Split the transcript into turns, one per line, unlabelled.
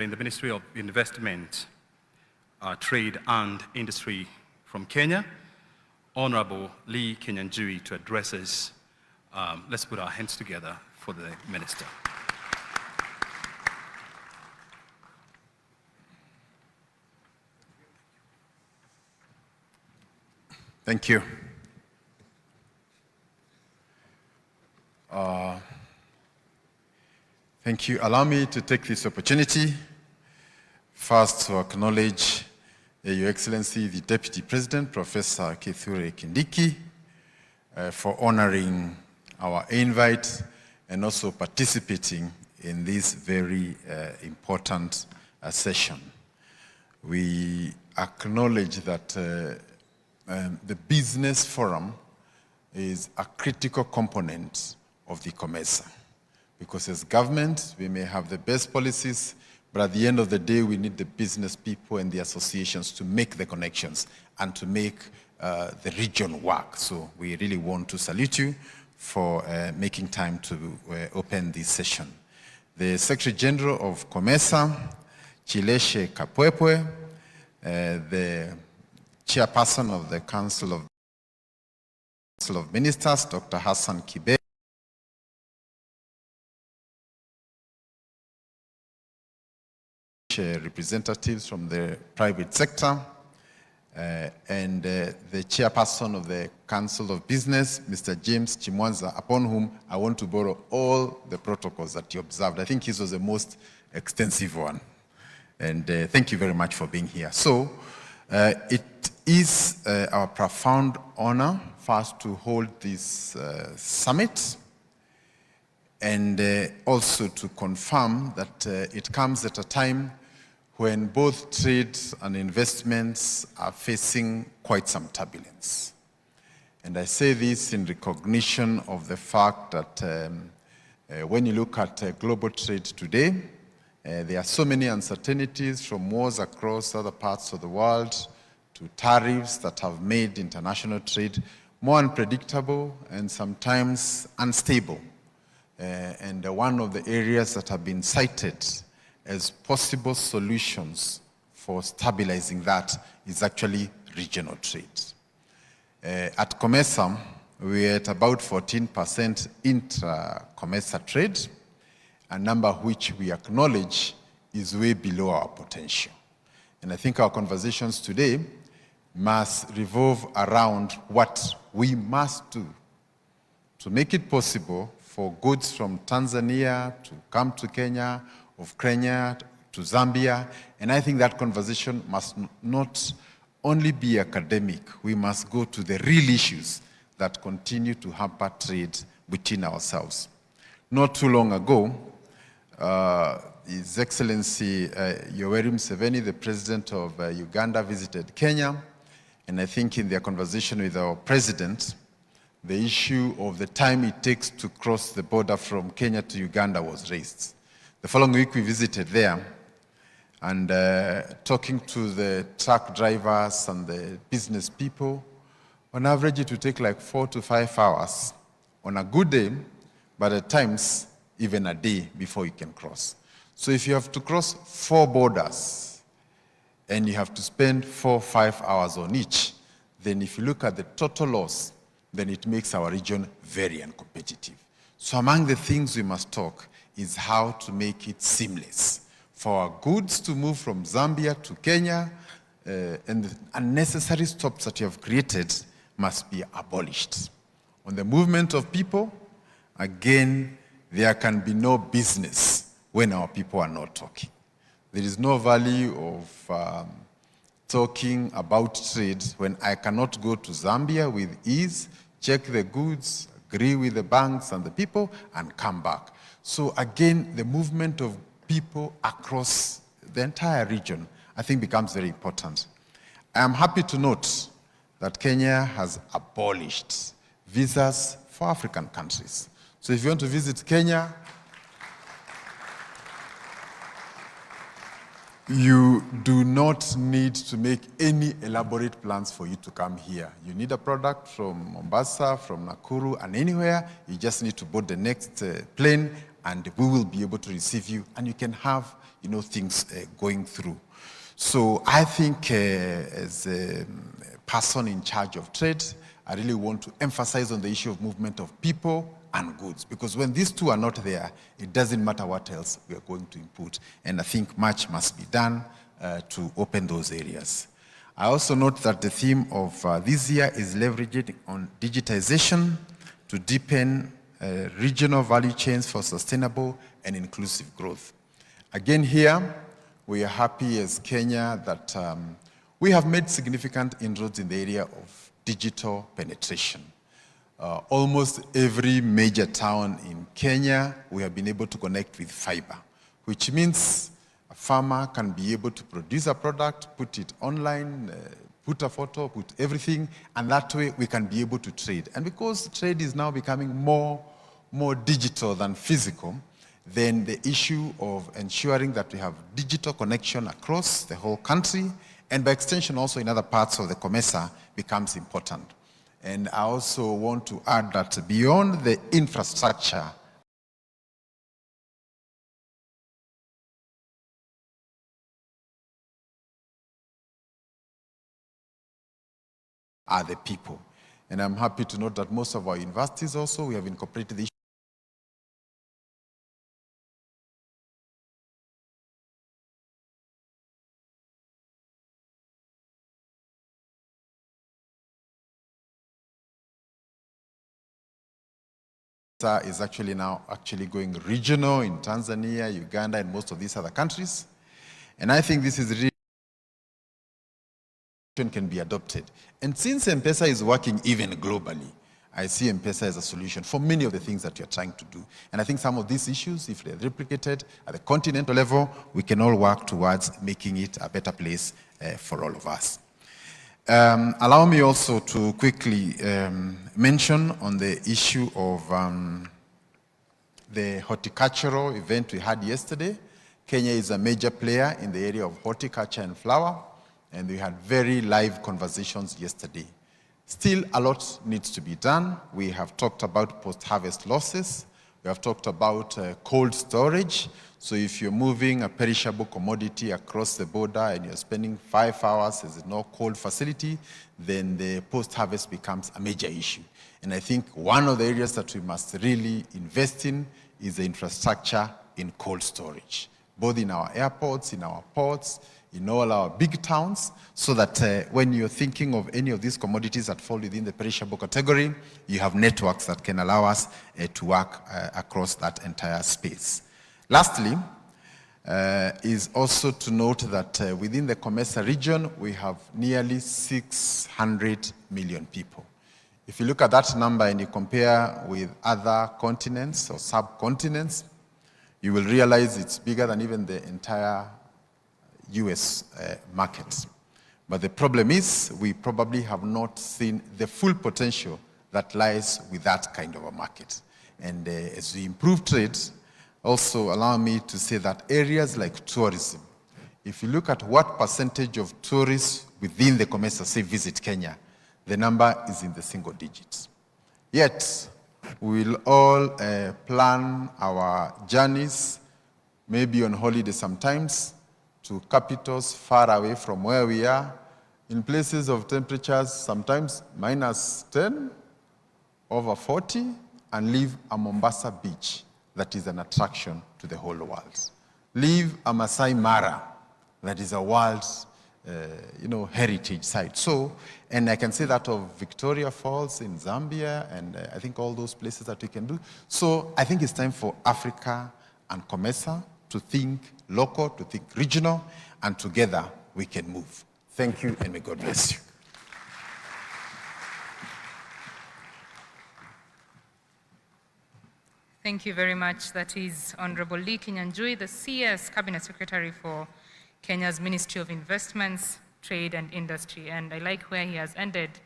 in the Ministry of Investment, Trade and Industry from Kenya, Honorable Lee Kinyanjui, to address us. Let's put our hands together for the Minister.
Thank you. Thank you. Allow me to take this opportunity first to acknowledge Your Excellency, the Deputy President, Professor Kithure Kindiki, for honoring our invite and also participating in this very important session. We acknowledge that the business forum is a critical component of the Comesa, because as government, we may have the best policies, but at the end of the day, we need the business people and the associations to make the connections and to make the region work. So we really want to salute you for making time to open this session. The Secretary General of Comesa, Chileshe Kapwepwe, the Chairperson of the Council of Ministers, Dr. Hassan Kibe, representatives from the private sector, and the Chairperson of the Council of Business, Mr. James Chimwanza, upon whom I want to borrow all the protocols that you observed. I think his was the most extensive one. And thank you very much for being here. So it is our profound honor first to hold this summit, and also to confirm that it comes at a time when both trade and investments are facing quite some turbulence. And I say this in recognition of the fact that when you look at global trade today, there are so many uncertainties, from wars across other parts of the world to tariffs that have made international trade more unpredictable and sometimes unstable. And one of the areas that have been cited as possible solutions for stabilizing that is actually regional trade. At Comesa, we're at about 14% intra-Comesa trade, a number which we acknowledge is way below our potential. And I think our conversations today must revolve around what we must do to make it possible for goods from Tanzania to come to Kenya, of Kenya to Zambia. And I think that conversation must not only be academic, we must go to the real issues that continue to hamper trade between ourselves. Not too long ago, His Excellency Yoweri Museveni, the President of Uganda, visited Kenya. And I think in their conversation with our President, the issue of the time it takes to cross the border from Kenya to Uganda was raised. The following week we visited there, and talking to the truck drivers and the business people, on average it would take like 4 to 5 hours on a good day, but at times even a day before you can cross. So if you have to cross 4 borders and you have to spend 4 or 5 hours on each, then if you look at the total loss, then it makes our region very uncompetitive. So among the things we must talk is how to make it seamless for our goods to move from Zambia to Kenya, and the unnecessary stops that you have created must be abolished. On the movement of people, again, there can be no business when our people are not talking. There is no value of talking about trade when I cannot go to Zambia with ease, check the goods, agree with the banks and the people, and come back. So again, the movement of people across the entire region, I think, becomes very important. I am happy to note that Kenya has abolished visas for African countries. So if you want to visit Kenya, you do not need to make any elaborate plans for you to come here. You need a product from Mombasa, from Nakuru, and anywhere. You just need to board the next plane and we will be able to receive you, and you can have, things going through. So I think as a person in charge of trade, I really want to emphasize on the issue of movement of people and goods, because when these two are not there, it doesn't matter what else we are going to input. And I think much must be done to open those areas. I also note that the theme of this year is leveraging on digitization to deepen regional value chains for sustainable and inclusive growth. Again here, we are happy as Kenya that we have made significant inroads in the area of digital penetration. Almost every major town in Kenya, we have been able to connect with fiber, which means a farmer can be able to produce a product, put it online, put a photo, put everything, and that way we can be able to trade. And because trade is now becoming more digital than physical, then the issue of ensuring that we have digital connection across the whole country, and by extension also in other parts of the Comesa, becomes important. And I also want to add that beyond the infrastructure are the people. And I'm happy to note that most of our universities also, we have incorporated the issue is actually now going regional in Tanzania, Uganda, and most of these other countries. And I think this is really can be adopted. And since M-Pesa is working even globally, I see M-Pesa as a solution for many of the things that you're trying to do. And I think some of these issues, if they're replicated at the continental level, we can all work towards making it a better place for all of us. Allow me also to quickly mention on the issue of the horticultural event we had yesterday. Kenya is a major player in the area of horticulture and flower, and we had very live conversations yesterday. Still, a lot needs to be done. We have talked about post-harvest losses. We have talked about cold storage. So if you're moving a perishable commodity across the border and you're spending 5 hours, there's no cold facility, then the post-harvest becomes a major issue. And I think one of the areas that we must really invest in is the infrastructure in cold storage, both in our airports, in our ports, in all our big towns, so that when you're thinking of any of these commodities that fall within the perishable category, you have networks that can allow us to work across that entire space. Lastly, is also to note that within the Comesa region, we have nearly 600 million people. If you look at that number and you compare with other continents or subcontinents, you will realize it's bigger than even the entire US market. But the problem is we probably have not seen the full potential that lies with that kind of a market. And as we improve trade, also allow me to say that areas like tourism, if you look at what percentage of tourists within the Comesa say visit Kenya, the number is in the single digits. Yet, we will all plan our journeys, maybe on holiday sometimes, to capitals far away from where we are, in places of temperatures sometimes -10, over 40, and leave a Mombasa beach that is an attraction to the whole world. Leave a Masai Mara that is a world heritage site. So, and I can say that of Victoria Falls in Zambia, and I think all those places that we can do. So I think it's time for Africa and Comesa to think local, to think regional, and together we can move. Thank you, and may God bless you.
Thank you very much. That is Honorable Lee Kinyanjui, the CS Cabinet Secretary for Kenya's Ministry of Investments, Trade and Industry. And I like where he has ended